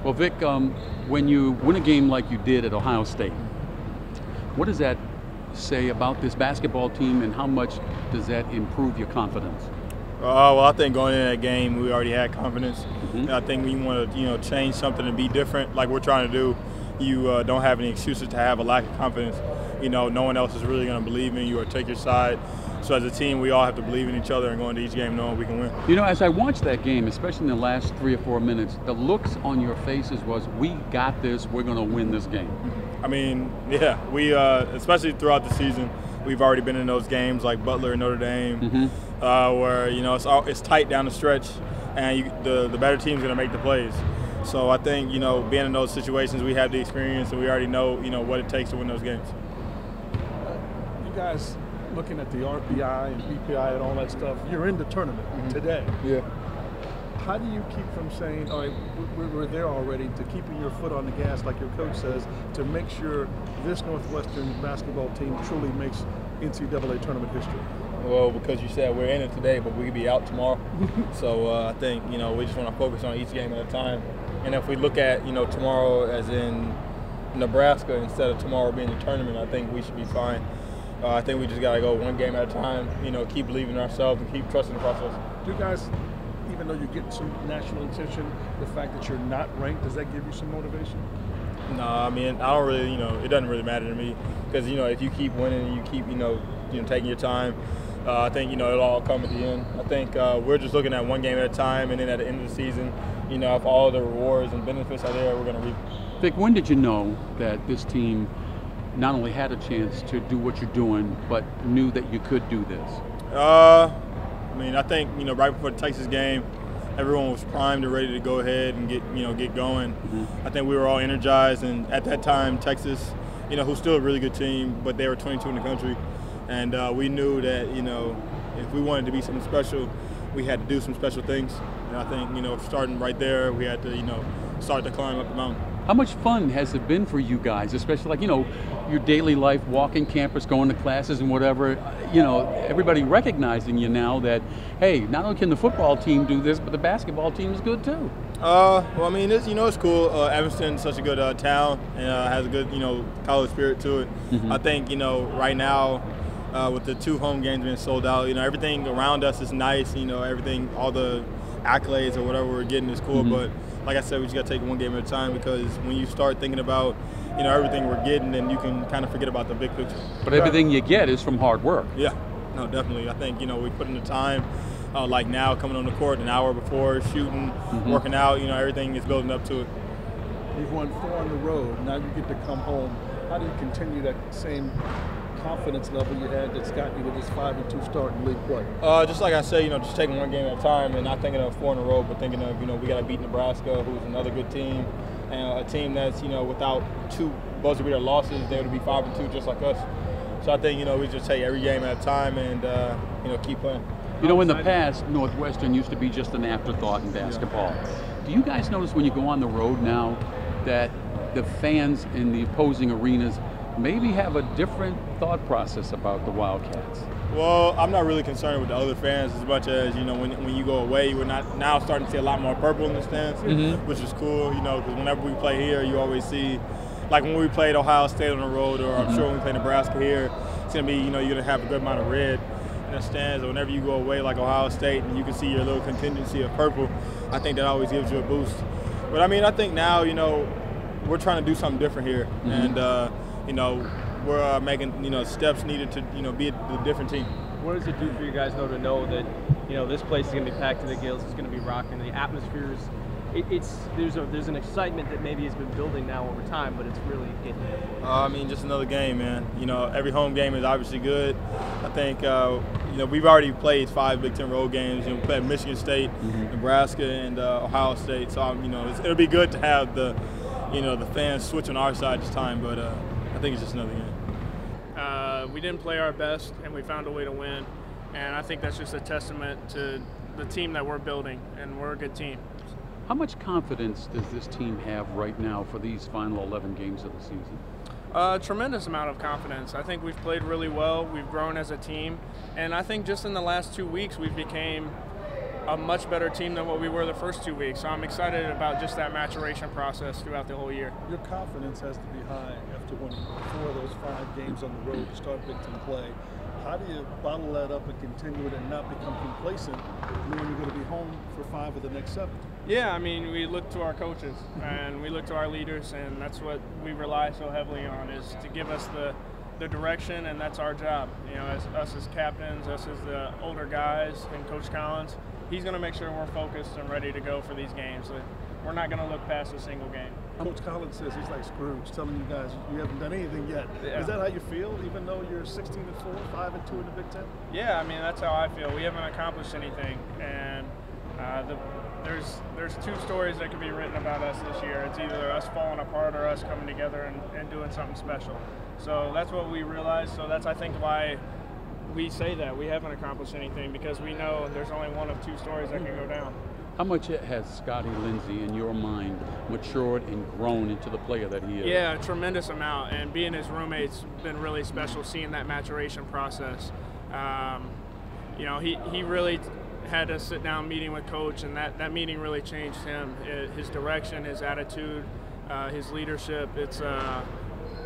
Well, Vic, when you win a game like you did at Ohio State, what does that say about this basketball team, and how much does that improve your confidence? Well, I think going into that game, we already had confidence. Mm-hmm. I think we want to, change something and be different, like we're trying to do. You don't have any excuses to have a lack of confidence. No one else is really going to believe in you or take your side. So as a team, we all have to believe in each other and go into each game knowing we can win. As I watched that game, especially in the last 3 or 4 minutes, the looks on your faces was, we got this, we're going to win this game. I mean, yeah, we, especially throughout the season, we've already been in those games like Butler and Notre Dame, where, it's tight down the stretch, and the better team's going to make the plays. So I think, being in those situations, we have the experience, and we already know, what it takes to win those games. You guys, looking at the RPI and BPI and all that stuff, you're in the tournament today. Yeah. How do you keep from saying, all right, we're there already, to keeping your foot on the gas, like your coach says, to make sure this Northwestern basketball team truly makes NCAA tournament history? Well, because you said we're in it today, but we could be out tomorrow. So I think, we just want to focus on each game at a time. And if we look at, tomorrow as in Nebraska instead of tomorrow being the tournament, I think we should be fine. I think we just got to go one game at a time, keep believing in ourselves and keep trusting the process. Do you guys, even though you're getting some national attention, the fact that you're not ranked, does that give you some motivation? No, I mean, I don't really, it doesn't really matter to me, because, if you keep winning and you keep, taking your time, I think, it'll all come at the end. I think we're just looking at one game at a time, and then at the end of the season, if all the rewards and benefits are there, we're going to reap. Vic, when did you know that this team not only had a chance to do what you're doing, but knew that you could do this? I mean, I think, right before the Texas game, everyone was primed and ready to go ahead and get going. I think we were all energized, and at that time, Texas, who's still a really good team, but they were 22 in the country, and we knew that, if we wanted to be something special, we had to do some special things. And I think, starting right there, we had to, start to climb up the mountain. How much fun has it been for you guys, especially like, your daily life, walking campus, going to classes and whatever, everybody recognizing you now that, hey, not only can the football team do this, but the basketball team is good too. Well, I mean, it's cool. Evanston's such a good town and has a good, college spirit to it. I think, right now, with the 2 home games being sold out, everything around us is nice, everything, all the accolades or whatever we're getting is cool, but like I said, we just got to take one game at a time, because when you start thinking about, everything we're getting, then you can kind of forget about the big picture. But everything you get is from hard work. Yeah, no, definitely. I think, we put in the time, like now coming on the court an hour before, shooting, working out, everything is building up to it. You've won 4 on the road, now you get to come home. How do you continue that same confidence level you had that's gotten you to this 5-2 start in league play? Just like I said, just taking one game at a time and not thinking of 4 in a row, but thinking of, we got to beat Nebraska, who's another good team, and a team that's, without 2 buzzer beater losses, they would be 5-2 just like us. So I think, we just take every game at a time and, keep playing. In the past, Northwestern used to be just an afterthought in basketball. Do you guys notice when you go on the road now that the fans in the opposing arenas maybe have a different thought process about the Wildcats? Well, I'm not really concerned with the other fans as much as, when you go away, we're not now starting to see a lot more purple in the stands, which is cool, because whenever we play here, you always see, like when we played Ohio State on the road, or I'm sure when we play Nebraska here, it's going to be, you're going to have a good amount of red in the stands. Or whenever you go away like Ohio State and you can see your little contingency of purple, I think that always gives you a boost. But I mean, I think now, we're trying to do something different here. And, we're making, steps needed to, be a different team. What does it do for you guys, though, to know that, this place is going to be packed to the gills, it's going to be rocking, the atmosphere is, there's an excitement that maybe has been building now over time, but it's really getting there. I mean, just another game, man. Every home game is obviously good. I think, we've already played 5 Big Ten road games. We played Michigan State, Nebraska, and Ohio State. So, it'll be good to have the fans switch on our side this time, but I think it's just another game. We didn't play our best, and we found a way to win. And I think that's just a testament to the team that we're building, and we're a good team. How much confidence does this team have right now for these final 11 games of the season? Tremendous amount of confidence. I think we've played really well. We've grown as a team. And I think just in the last 2 weeks, we've became a much better team than what we were the first 2 weeks. So I'm excited about just that maturation process throughout the whole year. Your confidence has to be high after winning 4 of those 5 games on the road to start Big Ten play. How do you bottle that up and continue it and not become complacent knowing you're going to be home for 5 of the next 7? Yeah, I mean, we look to our coaches and we look to our leaders, and that's what we rely so heavily on, is to give us the direction, and that's our job. You know, as us as captains, us as the older guys, and Coach Collins, he's going to make sure we're focused and ready to go for these games. We're not going to look past a single game. Coach Collins says he's like Scrooge, telling you guys you haven't done anything yet. Yeah. Is that how you feel, even though you're 16-4, 5-2 in the Big Ten? Yeah, I mean, that's how I feel. We haven't accomplished anything, and there's 2 stories that could be written about us this year. It's either us falling apart or us coming together and doing something special. So that's what we realize. So that's, I think, why we say that we haven't accomplished anything, because we know there's only one of 2 stories that can go down. How much has Scottie Lindsey, in your mind, matured and grown into the player that he is? Yeah, a tremendous amount, and being his roommate's been really special, seeing that maturation process. You know, he really had a sit-down meeting with Coach, and that meeting really changed him. His direction, his attitude, his leadership.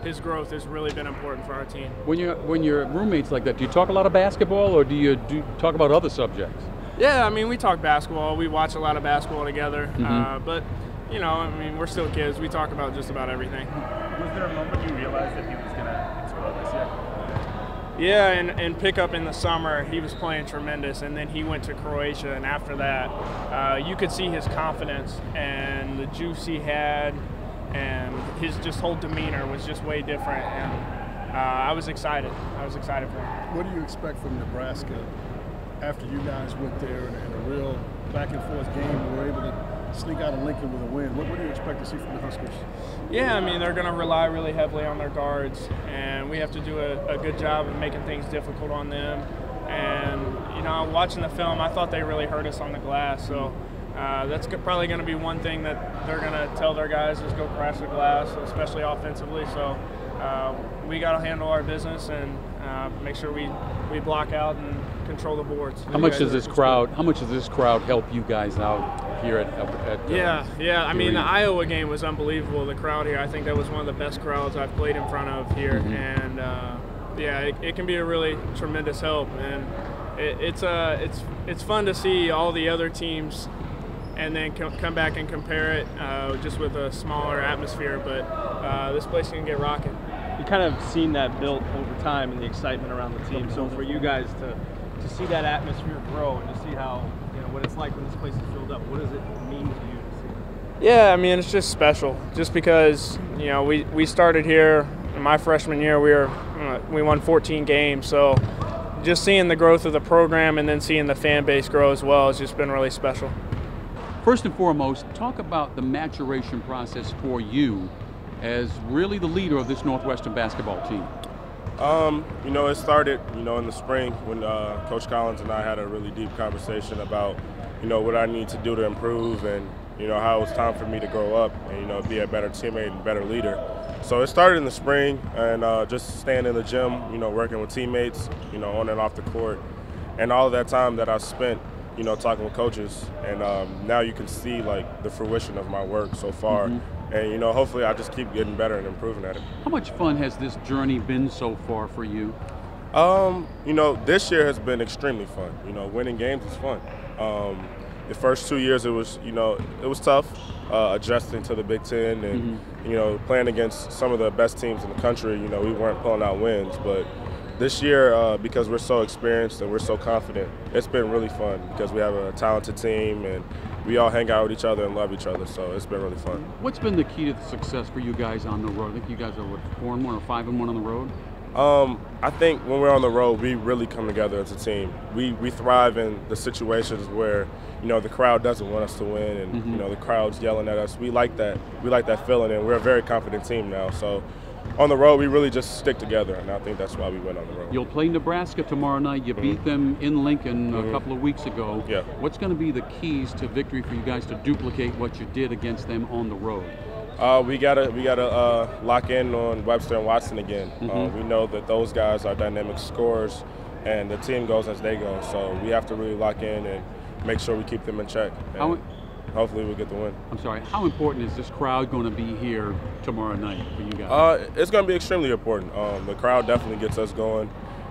His growth has really been important for our team. When you're roommates like that, do you talk a lot of basketball, or do you talk about other subjects? Yeah, I mean, we talk basketball. We watch a lot of basketball together. But, you know, I mean, we're still kids. We talk about just about everything. Was there a moment you realized that he was going to explode this year? Yeah, and pickup in the summer, he was playing tremendous, and then he went to Croatia, and after that, you could see his confidence and the juice he had, and his just whole demeanor was just way different, and I was excited. I was excited for him. What do you expect from Nebraska after you guys went there in a real back-and-forth game and were able to sneak out of Lincoln with a win? What do you expect to see from the Huskers? Yeah, I mean, they're going to rely really heavily on their guards, and we have to do a good job of making things difficult on them. And, you know, watching the film, I thought they really hurt us on the glass. So that's probably going to be one thing that they're going to tell their guys is go crash the glass, especially offensively. So we got to handle our business and make sure we block out and control the boards. How much does this crowd help you guys out here at yeah. I mean, the Iowa game was unbelievable. The crowd here, I think that was one of the best crowds I've played in front of here, and yeah, it can be a really tremendous help, and it's fun to see all the other teams and then come back and compare it just with a smaller atmosphere, but this place can get rocking. You kind of seen that built over time and the excitement around the team. So for you guys to see that atmosphere grow and to see how, you know, what it's like when this place is filled up, what does it mean to you to see that? Yeah, I mean, it's just special. Just because, you know, we started here in my freshman year, we won 14 games. So just seeing the growth of the program and then seeing the fan base grow as well has just been really special. First and foremost, talk about the maturation process for you as really the leader of this Northwestern basketball team. You know, it started, you know, in the spring when Coach Collins and I had a really deep conversation about, you know, what I need to do to improve and, you know, how it was time for me to grow up and, you know, be a better teammate and better leader. So it started in the spring and just staying in the gym, you know, working with teammates, you know, on and off the court. And all of that time that I spent, you know, talking with coaches, and now you can see, like, the fruition of my work so far. And, you know, hopefully I just keep getting better and improving at it. How much fun has this journey been so far for you? You know, this year has been extremely fun. You know, winning games is fun. The first 2 years, it was tough adjusting to the Big Ten and, you know, playing against some of the best teams in the country. You know, we weren't pulling out wins. But this year, because we're so experienced and we're so confident, it's been really fun because we have a talented team and we all hang out with each other and love each other, so it's been really fun. What's been the key to the success for you guys on the road? I think you guys are, what, 4-1 or 5-1 on the road? I think when we're on the road, we really come together as a team. We thrive in the situations where, you know, the crowd doesn't want us to win and, you know, the crowd's yelling at us. We like that. We like that feeling, and we're a very confident team now. So on the road, we really just stick together, and I think that's why we win on the road. You'll play Nebraska tomorrow night. You beat them in Lincoln a couple of weeks ago. Yeah. What's going to be the keys to victory for you guys to duplicate what you did against them on the road? We gotta lock in on Webster and Watson again. We know that those guys are dynamic scorers, and the team goes as they go. So we have to really lock in and make sure we keep them in check. And hopefully we'll get the win. I'm sorry, how important is this crowd going to be here tomorrow night for you guys? It's going to be extremely important. The crowd definitely gets us going,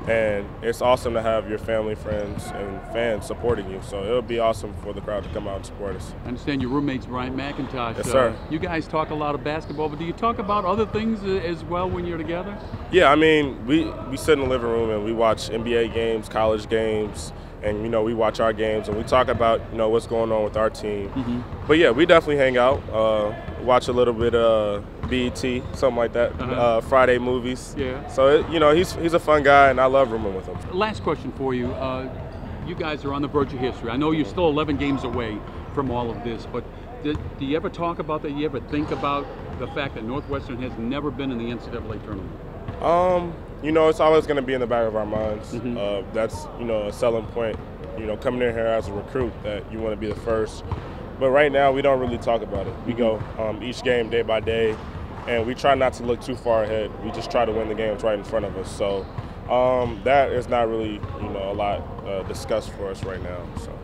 and it's awesome to have your family, friends, and fans supporting you. So it'll be awesome for the crowd to come out and support us. I understand your roommate's Bryant McIntosh. Yes, sir. You guys talk a lot of basketball, but do you talk about other things as well when you're together? Yeah, I mean, we sit in the living room and we watch NBA games, college games, and, you know, we watch our games and we talk about, you know, what's going on with our team. But, yeah, we definitely hang out, watch a little bit of BET, something like that, Friday movies. Yeah. So, you know, he's a fun guy, and I love rooming with him. Last question for you. You guys are on the verge of history. I know you're still 11 games away from all of this, but do you ever talk about that? Do you ever think about the fact that Northwestern has never been in the NCAA tournament? You know, it's always going to be in the back of our minds. That's, you know, a selling point, you know, coming in here as a recruit that you want to be the first. But right now, we don't really talk about it. We go each game day by day, and we try not to look too far ahead. We just try to win the games right in front of us. So that is not really, you know, a lot discussed for us right now. So.